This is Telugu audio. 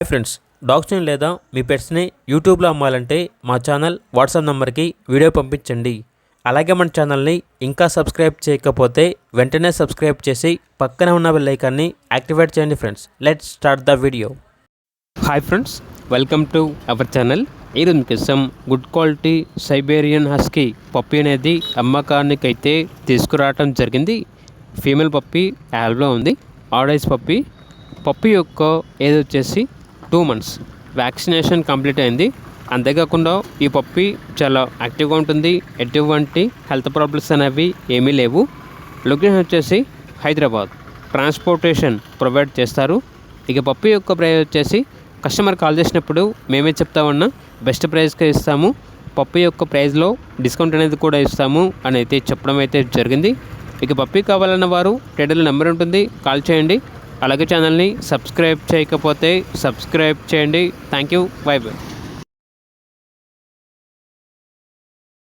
హాయ్ ఫ్రెండ్స్, డాగ్స్ని లేదా మీ పెట్స్ని యూట్యూబ్లో అమ్మాలంటే మా ఛానల్ వాట్సాప్ నెంబర్కి వీడియో పంపించండి. అలాగే మన ఛానల్ని ఇంకా సబ్స్క్రైబ్ చేయకపోతే వెంటనే సబ్స్క్రైబ్ చేసి పక్కనే ఉన్న బెల్ ఐకాన్ని యాక్టివేట్ చేయండి. Friends, let's start the video. Hi friends, welcome to our channel. ఈరోజు మీకోసం good quality Siberian husky puppy అనేది అమ్మకానికైతే తీసుకురావటం జరిగింది. ఫీమేల్ పప్పీ యాల్బ్లో ఉంది. ఆడైస్ పప్పీ యొక్క ఏజ్ వచ్చేసి 2 months. వ్యాక్సినేషన్ కంప్లీట్ అయింది. అంతేకాకుండా ఈ పప్పీ చాలా యాక్టివ్గా ఉంటుంది. ఎటువంటి హెల్త్ ప్రాబ్లమ్స్ అనేవి ఏమీ లేవు. లొకేషన్ వచ్చేసి హైదరాబాద్. ట్రాన్స్పోర్టేషన్ ప్రొవైడ్ చేస్తారు. ఇక పప్పీ యొక్క ప్రైస్ వచ్చేసి కస్టమర్ కాల్ చేసినప్పుడు మేమే చెప్తామన్నా బెస్ట్ ప్రైస్కే ఇస్తాము. పప్పీ యొక్క ప్రైస్లో డిస్కౌంట్ అనేది కూడా ఇస్తాము అని అయితే చెప్పడం అయితే జరిగింది. ఇక పప్పీ కావాలన్న వారు టైటిల్ నెంబర్ ఉంటుంది, కాల్ చేయండి. అలాగే ఛానల్ని సబ్స్క్రైబ్ చేయకపోతే సబ్స్క్రైబ్ చేయండి. Thank you. By by.